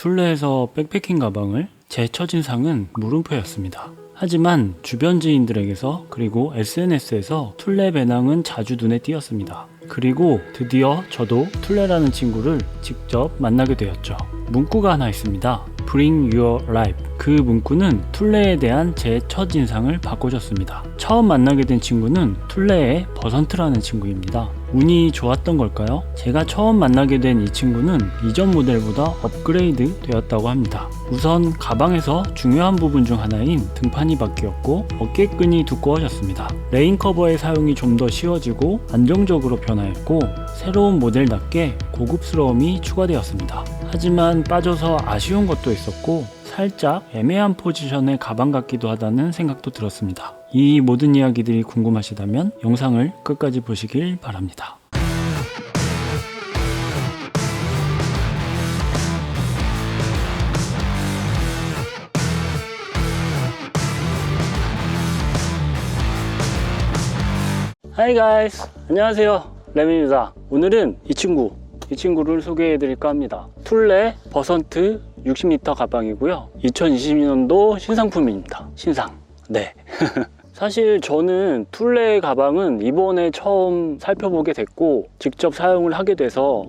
툴레에서 백패킹 가방을 제 첫인상은 물음표였습니다. 하지만 주변 지인들에게서 그리고 SNS에서 툴레 배낭은 자주 눈에 띄었습니다. 그리고 드디어 저도 툴레라는 친구를 직접 만나게 되었죠. 문구가 하나 있습니다. Bring your life. 그 문구는 툴레에 대한 제 첫인상을 바꿔줬습니다. 처음 만나게 된 친구는 툴레의 버선트라는 친구입니다. 운이 좋았던 걸까요? 제가 처음 만나게 된 이 친구는 이전 모델보다 업그레이드 되었다고 합니다. 우선 가방에서 중요한 부분 중 하나인 등판이 바뀌었고 어깨끈이 두꺼워졌습니다. 레인 커버의 사용이 좀 더 쉬워지고 안정적으로 변화했고 새로운 모델답게 고급스러움이 추가되었습니다. 하지만 빠져서 아쉬운 것도 있었고 살짝 애매한 포지션의 가방 같기도 하다는 생각도 들었습니다. 이 모든 이야기들이 궁금하시다면 영상을 끝까지 보시길 바랍니다. Hi guys! 안녕하세요. 램입니다. 오늘은 이 친구를 소개해 드릴까 합니다. 툴레 버선트 60m 가방이고요. 2020년도 신상품입니다. 신상. 네. 사실 저는 툴레 가방은 이번에 처음 살펴보게 됐고 직접 사용을 하게 돼서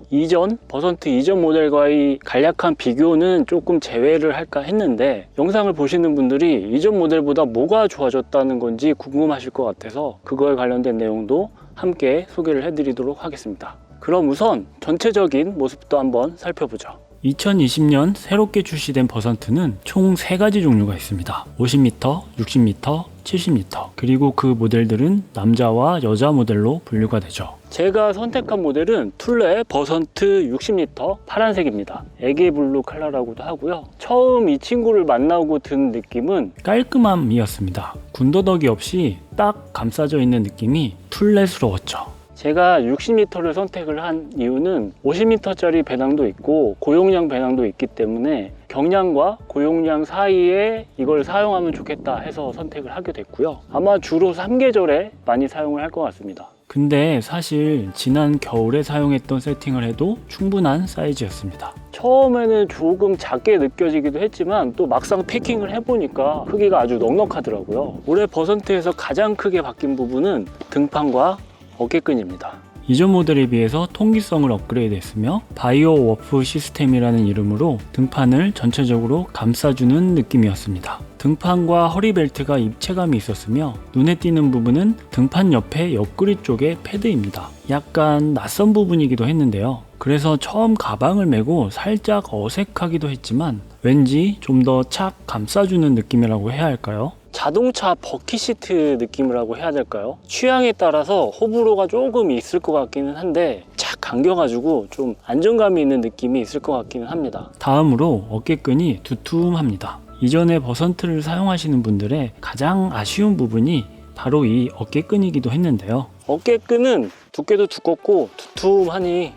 버선트 이전 모델과의 간략한 비교는 조금 제외를 할까 했는데 영상을 보시는 분들이 이전 모델보다 뭐가 좋아졌다는 건지 궁금하실 것 같아서 그거에 관련된 내용도 함께 소개를 해드리도록 하겠습니다. 그럼 우선 전체적인 모습도 한번 살펴보죠. 2020년 새롭게 출시된 버선트는 총 3가지 종류가 있습니다. 50m, 60m, 70m. 그리고 그 모델들은 남자와 여자 모델로 분류가 되죠. 제가 선택한 모델은 툴레 버선트 60m 파란색입니다. 애기 블루 컬러라고도 하고요. 처음 이 친구를 만나고 든 느낌은 깔끔함이었습니다. 군더더기 없이 딱 감싸져 있는 느낌이 툴레스러웠죠. 제가 60m를 선택을 한 이유는 50m짜리 배낭도 있고 고용량 배낭도 있기 때문에 경량과 고용량 사이에 이걸 사용하면 좋겠다 해서 선택을 하게 됐고요. 아마 주로 3계절에 많이 사용을 할 것 같습니다. 근데 사실 지난 겨울에 사용했던 세팅을 해도 충분한 사이즈였습니다. 처음에는 조금 작게 느껴지기도 했지만 또 막상 패킹을 해보니까 크기가 아주 넉넉하더라고요. 올해 버선트에서 가장 크게 바뀐 부분은 등판과 어깨끈입니다. 이전 모델에 비해서 통기성을 업그레이드 했으며 바이오 워프 시스템이라는 이름으로 등판을 전체적으로 감싸주는 느낌이었습니다. 등판과 허리 벨트가 입체감이 있었으며 눈에 띄는 부분은 등판 옆에 옆구리 쪽의 패드입니다. 약간 낯선 부분이기도 했는데요. 그래서 처음 가방을 메고 살짝 어색하기도 했지만 왠지 좀 더 착 감싸주는 느낌이라고 해야 할까요? 자동차 버킷 시트 느낌이라고 해야 될까요? 취향에 따라서 호불호가 조금 있을 것 같기는 한데 착 감겨가지고 좀 안정감이 있는 느낌이 있을 것 같기는 합니다. 다음으로 어깨끈이 두툼합니다. 이전에 버선트를 사용하시는 분들의 가장 아쉬운 부분이 바로 이 어깨끈이기도 했는데요. 어깨끈은 두께도 두껍고 두툼하니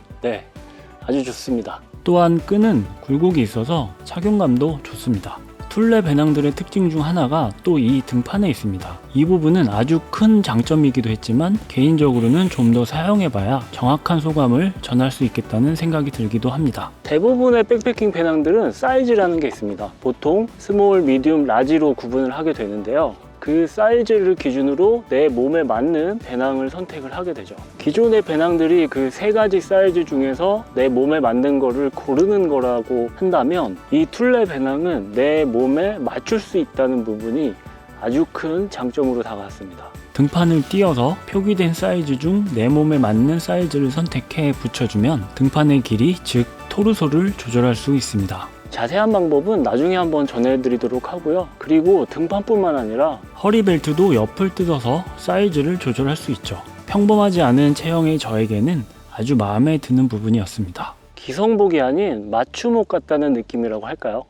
아주 좋습니다. 또한 끈은 굴곡이 있어서 착용감도 좋습니다. 툴레 배낭들의 특징 중 하나가 또 이 등판에 있습니다. 이 부분은 아주 큰 장점이기도 했지만 개인적으로는 좀 더 사용해봐야 정확한 소감을 전할 수 있겠다는 생각이 들기도 합니다. 대부분의 백패킹 배낭들은 사이즈라는 게 있습니다. 보통 스몰, 미디움, 라지로 구분을 하게 되는데요. 그 사이즈를 기준으로 내 몸에 맞는 배낭을 선택을 하게 되죠. 기존의 배낭들이 그 3가지 사이즈 중에서 내 몸에 맞는 거를 고르는 거라고 한다면 이 툴레 배낭은 내 몸에 맞출 수 있다는 부분이 아주 큰 장점으로 다가왔습니다. 등판을 띄어서 표기된 사이즈 중 내 몸에 맞는 사이즈를 선택해 붙여주면 등판의 길이, 즉 토르소를 조절할 수 있습니다. 자세한 방법은 나중에 한번 전해드리도록 하고요. 그리고 등판뿐만 아니라 허리 벨트도 옆을 뜯어서 사이즈를 조절할 수 있죠. 평범하지 않은 체형의 저에게는 아주 마음에 드는 부분이었습니다. 기성복이 아닌 맞춤옷 같다는 느낌이라고 할까요?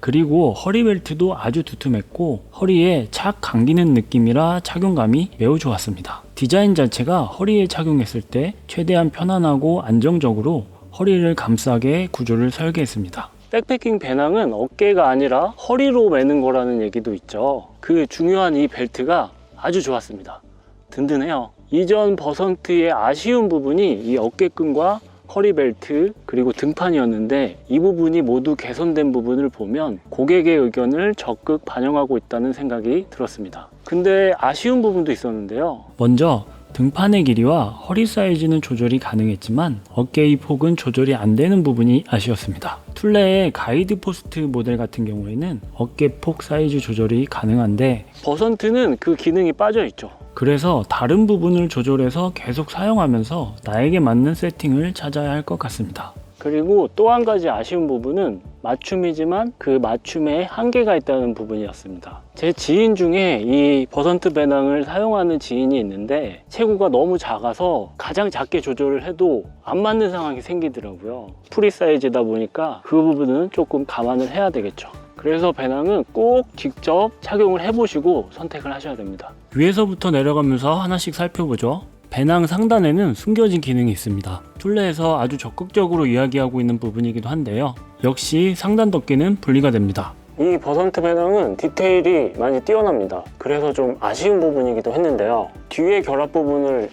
그리고 허리 벨트도 아주 두툼했고 허리에 착 감기는 느낌이라 착용감이 매우 좋았습니다. 디자인 자체가 허리에 착용했을 때 최대한 편안하고 안정적으로 허리를 감싸게 구조를 설계했습니다. 백패킹 배낭은 어깨가 아니라 허리로 매는 거라는 얘기도 있죠. 그 중요한 이 벨트가 아주 좋았습니다. 든든해요. 이전 버선트의 아쉬운 부분이 이 어깨끈과 허리 벨트, 그리고 등판이었는데 이 부분이 모두 개선된 부분을 보면 고객의 의견을 적극 반영하고 있다는 생각이 들었습니다. 근데 아쉬운 부분도 있었는데요. 먼저 등판의 길이와 허리 사이즈는 조절이 가능했지만 어깨의 폭은 조절이 안 되는 부분이 아쉬웠습니다. 툴레의 가이드 포스트 모델 같은 경우에는 어깨 폭 사이즈 조절이 가능한데 버선트는 그 기능이 빠져 있죠. 그래서 다른 부분을 조절해서 계속 사용하면서 나에게 맞는 세팅을 찾아야 할 것 같습니다. 그리고 또 한 가지 아쉬운 부분은 맞춤이지만 그 맞춤에 한계가 있다는 부분이었습니다. 제 지인 중에 이 버선트 배낭을 사용하는 지인이 있는데 체구가 너무 작아서 가장 작게 조절을 해도 안 맞는 상황이 생기더라고요. 프리 사이즈다 보니까 그 부분은 조금 감안을 해야 되겠죠. 그래서 배낭은 꼭 직접 착용을 해보시고 선택을 하셔야 됩니다. 위에서부터 내려가면서 하나씩 살펴보죠. 배낭 상단에는 숨겨진 기능이 있습니다. 툴레에서 아주 적극적으로 이야기하고 있는 부분이기도 한데요. 역시 상단 덮개는 분리가 됩니다. 이 버선트 배낭은 디테일이 많이 뛰어납니다. 그래서 좀 아쉬운 부분이기도 했는데요. 뒤에 결합 부분을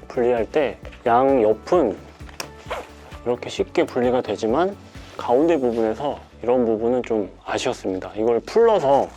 분리할 때 양 옆은 이렇게 쉽게 분리가 되지만 가운데 부분에서 이런 부분은 좀 아쉬웠습니다. 이걸 풀러서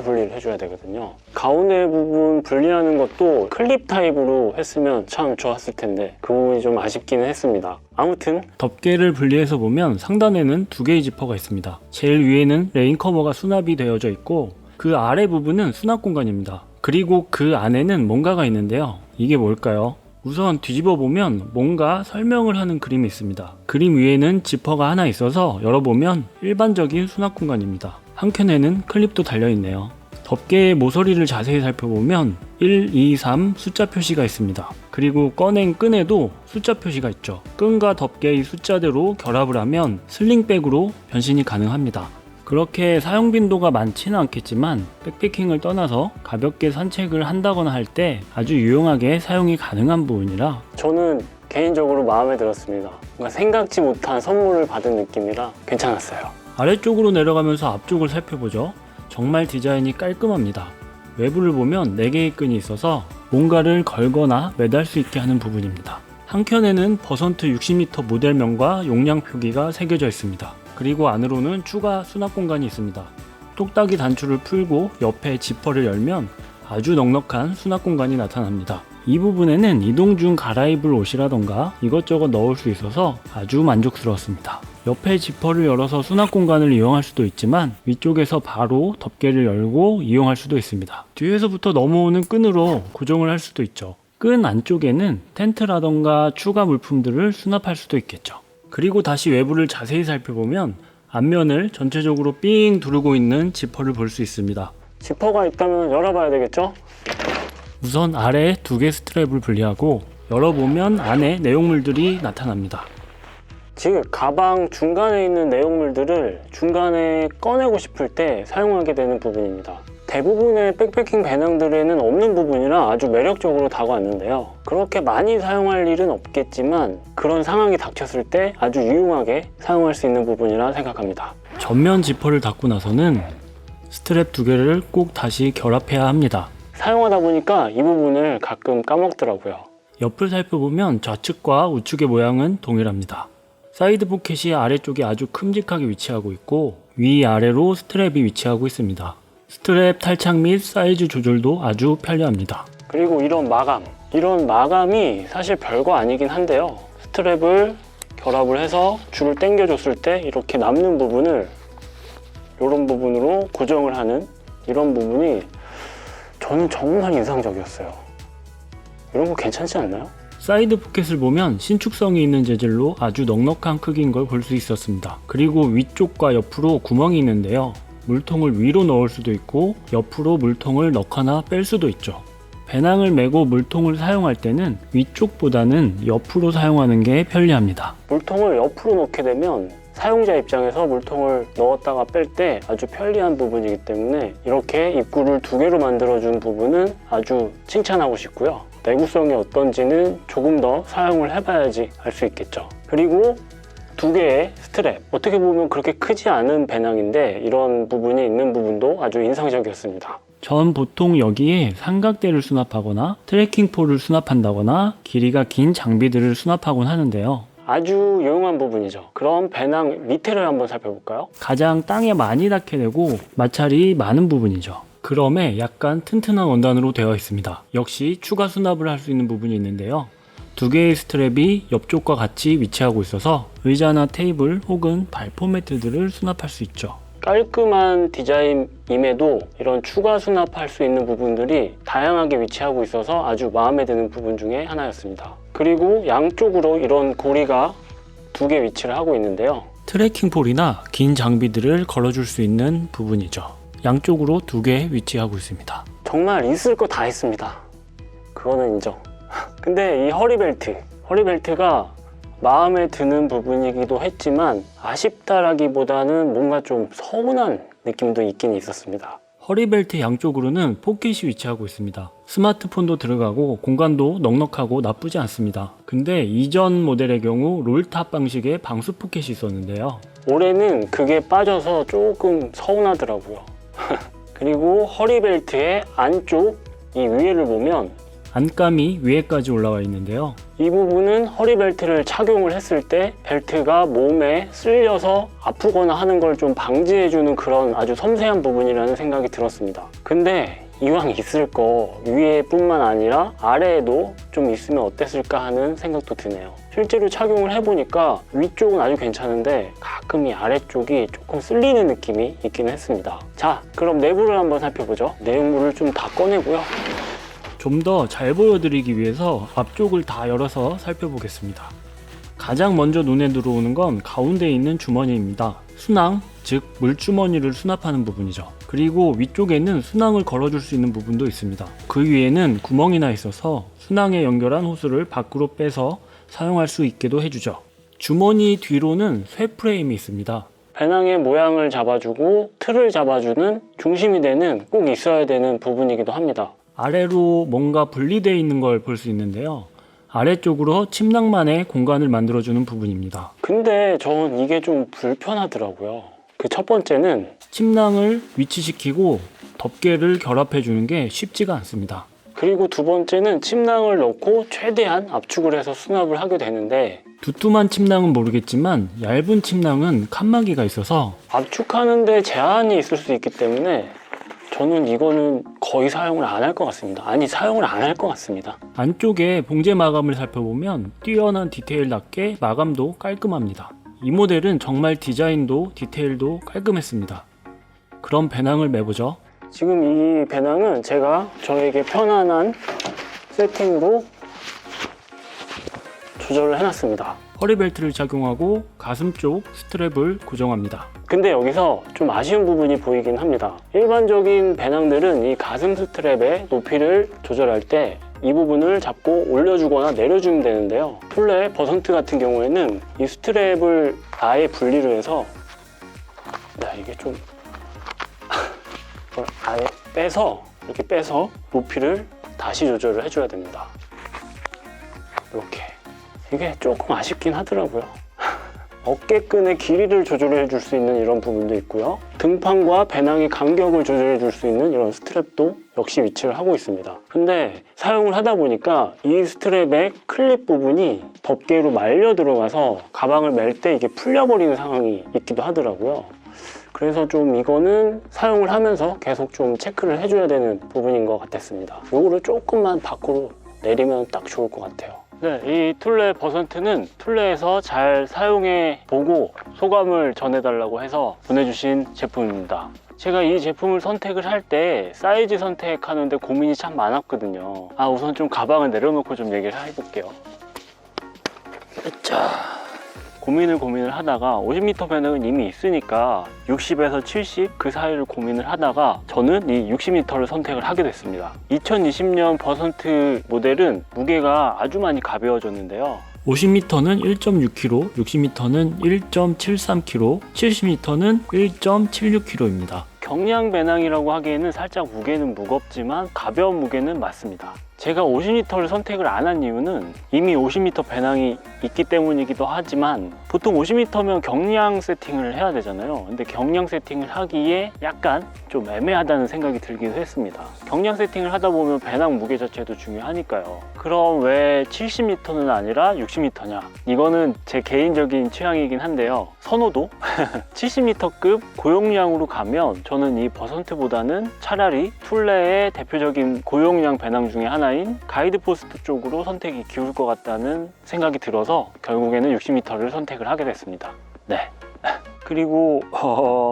분리를 해줘야 되거든요. 가운데 부분 분리하는 것도 클립 타입으로 했으면 참 좋았을 텐데 그 부분이 좀 아쉽기는 했습니다. 아무튼 덮개를 분리해서 보면 상단에는 두 개의 지퍼가 있습니다. 제일 위에는 레인 커버가 수납이 되어져 있고 그 아래 부분은 수납 공간입니다. 그리고 그 안에는 뭔가가 있는데요. 이게 뭘까요? 우선 뒤집어 보면 뭔가 설명을 하는 그림이 있습니다. 그림 위에는 지퍼가 하나 있어서 열어보면 일반적인 수납 공간입니다. 한켠에는 클립도 달려있네요. 덮개의 모서리를 자세히 살펴보면 1, 2, 3 숫자 표시가 있습니다. 그리고 꺼낸 끈에도 숫자 표시가 있죠. 끈과 덮개의 숫자대로 결합을 하면 슬링백으로 변신이 가능합니다. 그렇게 사용 빈도가 많지는 않겠지만 백패킹을 떠나서 가볍게 산책을 한다거나 할 때 아주 유용하게 사용이 가능한 부분이라 저는 개인적으로 마음에 들었습니다. 뭔가 생각지 못한 선물을 받은 느낌이라 괜찮았어요. 아래쪽으로 내려가면서 앞쪽을 살펴보죠. 정말 디자인이 깔끔합니다. 외부를 보면 4개의 끈이 있어서 뭔가를 걸거나 매달 수 있게 하는 부분입니다. 한켠에는 버선트 60m 모델명과 용량 표기가 새겨져 있습니다. 그리고 안으로는 추가 수납 공간이 있습니다. 똑딱이 단추를 풀고 옆에 지퍼를 열면 아주 넉넉한 수납 공간이 나타납니다. 이 부분에는 이동 중 갈아입을 옷이라던가 이것저것 넣을 수 있어서 아주 만족스러웠습니다. 옆에 지퍼를 열어서 수납 공간을 이용할 수도 있지만 위쪽에서 바로 덮개를 열고 이용할 수도 있습니다. 뒤에서부터 넘어오는 끈으로 고정을 할 수도 있죠. 끈 안쪽에는 텐트라던가 추가 물품들을 수납할 수도 있겠죠. 그리고 다시 외부를 자세히 살펴보면 앞면을 전체적으로 삥 두르고 있는 지퍼를 볼 수 있습니다. 지퍼가 있다면 열어봐야 되겠죠? 우선 아래 2개 스트랩을 분리하고 열어보면 안에 내용물들이 나타납니다. 즉 가방 중간에 있는 내용물들을 중간에 꺼내고 싶을 때 사용하게 되는 부분입니다. 대부분의 백패킹 배낭들에는 없는 부분이라 아주 매력적으로 다가왔는데요. 그렇게 많이 사용할 일은 없겠지만 그런 상황이 닥쳤을 때 아주 유용하게 사용할 수 있는 부분이라 생각합니다. 전면 지퍼를 닫고 나서는 스트랩 2개를 꼭 다시 결합해야 합니다. 사용하다 보니까 이 부분을 가끔 까먹더라고요. 옆을 살펴보면 좌측과 우측의 모양은 동일합니다. 사이드 포켓이 아래쪽에 아주 큼직하게 위치하고 있고 위아래로 스트랩이 위치하고 있습니다. 스트랩 탈착 및 사이즈 조절도 아주 편리합니다. 그리고 이런 마감이 사실 별거 아니긴 한데요. 스트랩을 결합을 해서 줄을 당겨줬을 때 이렇게 남는 부분을 이런 부분으로 고정을 하는 이런 부분이 저는 정말 인상적이었어요. 이런 거 괜찮지 않나요? 사이드 포켓을 보면 신축성이 있는 재질로 아주 넉넉한 크기인 걸 볼 수 있었습니다. 그리고 위쪽과 옆으로 구멍이 있는데요. 물통을 위로 넣을 수도 있고 옆으로 물통을 넣거나 뺄 수도 있죠. 배낭을 메고 물통을 사용할 때는 위쪽보다는 옆으로 사용하는 게 편리합니다. 물통을 옆으로 놓게 되면 사용자 입장에서 물통을 넣었다가 뺄 때 아주 편리한 부분이기 때문에 이렇게 입구를 2개로 만들어준 부분은 아주 칭찬하고 싶고요. 내구성이 어떤지는 조금 더 사용을 해봐야지 알 수 있겠죠. 그리고 2개의 스트랩, 어떻게 보면 그렇게 크지 않은 배낭인데 이런 부분이 있는 부분도 아주 인상적이었습니다. 전 보통 여기에 삼각대를 수납하거나 트레킹폴을 수납한다거나 길이가 긴 장비들을 수납하곤 하는데요. 아주 유용한 부분이죠. 그럼 배낭 밑에를 한번 살펴볼까요? 가장 땅에 많이 닿게 되고 마찰이 많은 부분이죠. 그럼에 약간 튼튼한 원단으로 되어 있습니다. 역시 추가 수납을 할 수 있는 부분이 있는데요. 두 개의 스트랩이 옆쪽과 같이 위치하고 있어서 의자나 테이블 혹은 발포 매트들을 수납할 수 있죠. 깔끔한 디자인임에도 이런 추가 수납할 수 있는 부분들이 다양하게 위치하고 있어서 아주 마음에 드는 부분 중에 하나였습니다. 그리고 양쪽으로 이런 고리가 두 개 위치를 하고 있는데요. 트레킹 폴이나 긴 장비들을 걸어줄 수 있는 부분이죠. 양쪽으로 두 개 위치하고 있습니다. 정말 있을 거 다 있습니다. 그거는 인정. 근데 이 허리벨트가 마음에 드는 부분이기도 했지만 아쉽다라기보다는 뭔가 좀 서운한 느낌도 있긴 있었습니다. 허리벨트 양쪽으로는 포켓이 위치하고 있습니다. 스마트폰도 들어가고 공간도 넉넉하고 나쁘지 않습니다. 근데 이전 모델의 경우 롤탑 방식의 방수 포켓이 있었는데요. 올해는 그게 빠져서 조금 서운하더라고요. 그리고 허리벨트의 안쪽 이 위에를 보면 안감이 위에까지 올라와 있는데요. 이 부분은 허리벨트를 착용을 했을 때 벨트가 몸에 쓸려서 아프거나 하는 걸 좀 방지해주는 그런 아주 섬세한 부분이라는 생각이 들었습니다. 근데 이왕 있을 거 위에 뿐만 아니라 아래에도 좀 있으면 어땠을까 하는 생각도 드네요. 실제로 착용을 해보니까 위쪽은 아주 괜찮은데 가끔 이 아래쪽이 조금 쓸리는 느낌이 있긴 했습니다. 자, 그럼 내부를 한번 살펴보죠. 내용물을 좀 다 꺼내고요. 좀 더 잘 보여드리기 위해서 앞쪽을 다 열어서 살펴보겠습니다. 가장 먼저 눈에 들어오는 건 가운데에 있는 주머니입니다. 수낭, 즉 물주머니를 수납하는 부분이죠. 그리고 위쪽에는 수낭을 걸어줄 수 있는 부분도 있습니다. 그 위에는 구멍이 나 있어서 수낭에 연결한 호스를 밖으로 빼서 사용할 수 있게도 해주죠. 주머니 뒤로는 쇠 프레임이 있습니다. 배낭의 모양을 잡아주고 틀을 잡아주는 중심이 되는 꼭 있어야 되는 부분이기도 합니다. 아래로 뭔가 분리되어 있는 걸 볼 수 있는데요. 아래쪽으로 침낭만의 공간을 만들어주는 부분입니다. 근데 전 이게 좀 불편하더라고요. 그 첫 번째는 침낭을 위치시키고 덮개를 결합해주는 게 쉽지가 않습니다. 그리고 두 번째는 침낭을 넣고 최대한 압축을 해서 수납을 하게 되는데 두툼한 침낭은 모르겠지만 얇은 침낭은 칸막이가 있어서 압축하는데 제한이 있을 수 있기 때문에 저는 이거는 거의 사용을 안 할 것 같습니다. 아니, 사용을 안 할 것 같습니다. 안쪽에 봉제 마감을 살펴보면 뛰어난 디테일답게 마감도 깔끔합니다. 이 모델은 정말 디자인도 디테일도 깔끔했습니다. 그럼 배낭을 매보죠. 지금 이 배낭은 제가 저에게 편안한 세팅으로 조절을 해놨습니다. 허리벨트를 착용하고 가슴 쪽 스트랩을 고정합니다. 근데 여기서 좀 아쉬운 부분이 보이긴 합니다. 일반적인 배낭들은 이 가슴 스트랩의 높이를 조절할 때 이 부분을 잡고 올려주거나 내려주면 되는데요. 툴레 버선트 같은 경우에는 이 스트랩을 아예 분리를 해서 이게 좀 아예 이렇게 빼서 높이를 다시 조절을 해줘야 됩니다. 이렇게. 이게 조금 아쉽긴 하더라고요. 어깨끈의 길이를 조절해 줄 수 있는 이런 부분도 있고요. 등판과 배낭의 간격을 조절해 줄 수 있는 이런 스트랩도 역시 위치를 하고 있습니다. 근데 사용을 하다 보니까 이 스트랩의 클립 부분이 덮개로 말려 들어가서 가방을 멜 때 이게 풀려버리는 상황이 있기도 하더라고요. 그래서 좀 이거는 사용을 하면서 계속 좀 체크를 해줘야 되는 부분인 것 같았습니다. 이거를 조금만 밖으로 내리면 딱 좋을 것 같아요. 네, 이 툴레 버선트는 툴레에서 잘 사용해 보고 소감을 전해달라고 해서 보내주신 제품입니다. 제가 이 제품을 선택을 할 때 사이즈 선택하는데 고민이 참 많았거든요. 우선 좀 가방을 내려놓고 좀 얘기를 해볼게요. 자, 고민을 하다가 50m 배낭은 이미 있으니까 60에서 70 그 사이를 고민을 하다가 저는 이 60m를 선택을 하게 됐습니다. 2020년 버선트 모델은 무게가 아주 많이 가벼워졌는데요. 50m는 1.6kg, 60m는 1.73kg, 70m는 1.76kg입니다. 경량 배낭이라고 하기에는 살짝 무게는 무겁지만 가벼운 무게는 맞습니다. 제가 50m를 선택을 안 한 이유는 이미 50m 배낭이 있기 때문이기도 하지만 보통 50m면 경량 세팅을 해야 되잖아요. 근데 경량 세팅을 하기에 약간 좀 애매하다는 생각이 들기도 했습니다. 경량 세팅을 하다 보면 배낭 무게 자체도 중요하니까요. 그럼 왜 70m는 아니라 60m냐? 이거는 제 개인적인 취향이긴 한데요. 선호도? 70m급 고용량으로 가면 저는 이 버선트보다는 차라리 툴레의 대표적인 고용량 배낭 중에 하나인 가이드포스트 쪽으로 선택이 기울 것 같다는 생각이 들어서 결국에는 60m를 선택을 하게 됐습니다. 네. 그리고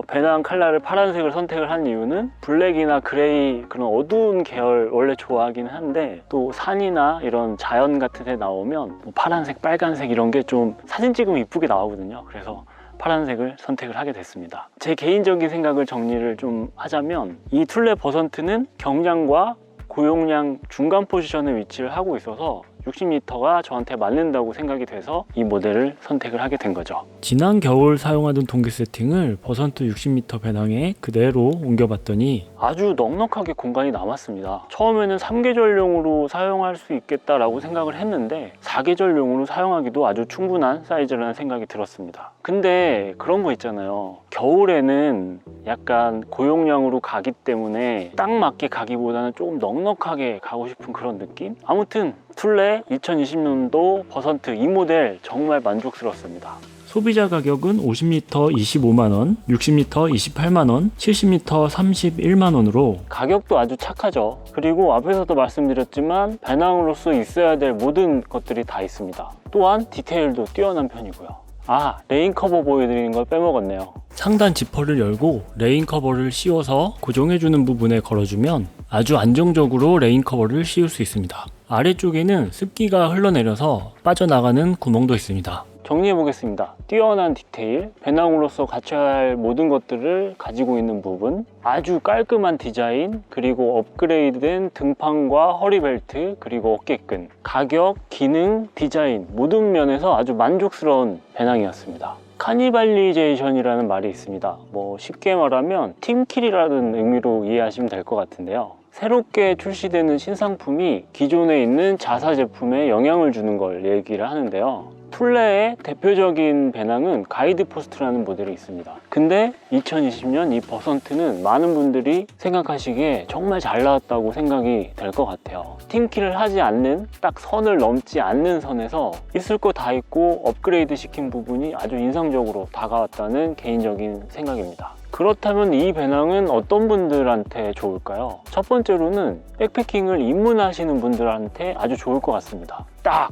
배낭 컬러를 파란색을 선택을 한 이유는 블랙이나 그레이 그런 어두운 계열 원래 좋아하긴 한데 또 산이나 이런 자연 같은 데 나오면 뭐 파란색, 빨간색 이런 게 좀 사진 찍으면 이쁘게 나오거든요. 그래서 파란색을 선택을 하게 됐습니다. 제 개인적인 생각을 정리를 좀 하자면 이 툴레 버선트는 경량과 고용량 중간 포지션에 위치를 하고 있어서 60m가 저한테 맞는다고 생각이 돼서 이 모델을 선택을 하게 된 거죠. 지난 겨울 사용하던 동계 세팅을 버선트 60m 배낭에 그대로 옮겨봤더니 아주 넉넉하게 공간이 남았습니다. 처음에는 3계절용으로 사용할 수 있겠다라고 생각을 했는데 4계절용으로 사용하기도 아주 충분한 사이즈라는 생각이 들었습니다. 근데 그런 거 있잖아요. 겨울에는 약간 고용량으로 가기 때문에 딱 맞게 가기보다는 조금 넉넉하게 가고 싶은 그런 느낌? 아무튼 툴레 2020년도 버선트 이 모델 정말 만족스럽습니다. 소비자 가격은 50m 25만원, 60m 28만원, 70m 31만원으로 가격도 아주 착하죠. 그리고 앞에서도 말씀드렸지만 배낭으로서 있어야 될 모든 것들이 다 있습니다. 또한 디테일도 뛰어난 편이고요. 아, 레인 커버 보여드리는 걸 빼먹었네요. 상단 지퍼를 열고 레인 커버를 씌워서 고정해주는 부분에 걸어주면 아주 안정적으로 레인 커버를 씌울 수 있습니다. 아래쪽에는 습기가 흘러내려서 빠져나가는 구멍도 있습니다. 정리해 보겠습니다. 뛰어난 디테일, 배낭으로서 갖춰야 할 모든 것들을 가지고 있는 부분, 아주 깔끔한 디자인, 그리고 업그레이드된 등판과 허리벨트, 그리고 어깨끈, 가격, 기능, 디자인 모든 면에서 아주 만족스러운 배낭이었습니다. 카니발리제이션이라는 말이 있습니다. 뭐 쉽게 말하면 팀킬이라는 의미로 이해하시면 될 것 같은데요. 새롭게 출시되는 신상품이 기존에 있는 자사 제품에 영향을 주는 걸 얘기를 하는데요. 툴레의 대표적인 배낭은 가이드포스트라는 모델이 있습니다. 근데 2020년 이 버선트는 많은 분들이 생각하시기에 정말 잘 나왔다고 생각이 될 것 같아요. 팀킬을 하지 않는, 딱 선을 넘지 않는 선에서 있을 거 다 있고 업그레이드 시킨 부분이 아주 인상적으로 다가왔다는 개인적인 생각입니다. 그렇다면 이 배낭은 어떤 분들한테 좋을까요? 첫 번째로는 백패킹을 입문하시는 분들한테 아주 좋을 것 같습니다. 딱!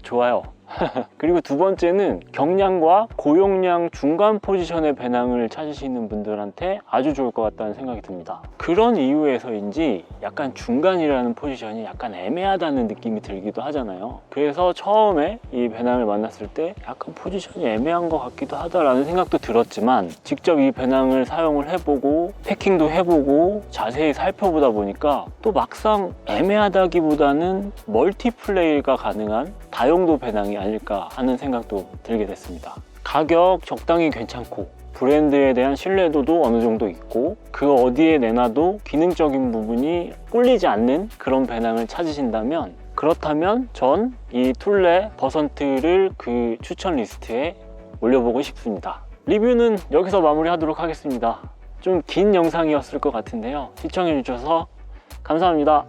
좋아요. 그리고 두 번째는 경량과 고용량 중간 포지션의 배낭을 찾으시는 분들한테 아주 좋을 것 같다는 생각이 듭니다. 그런 이유에서인지 약간 중간이라는 포지션이 약간 애매하다는 느낌이 들기도 하잖아요. 그래서 처음에 이 배낭을 만났을 때 약간 포지션이 애매한 것 같기도 하다라는 생각도 들었지만 직접 이 배낭을 사용을 해보고 패킹도 해보고 자세히 살펴보다 보니까 또 막상 애매하다기보다는 멀티플레이가 가능한 다용도 배낭이 아닐까 하는 생각도 들게 됐습니다. 가격 적당히 괜찮고 브랜드에 대한 신뢰도도 어느 정도 있고 그 어디에 내놔도 기능적인 부분이 꿀리지 않는 그런 배낭을 찾으신다면 그렇다면 전 이 툴레 버선트를 그 추천 리스트에 올려보고 싶습니다. 리뷰는 여기서 마무리하도록 하겠습니다. 좀 긴 영상이었을 것 같은데요. 시청해주셔서 감사합니다.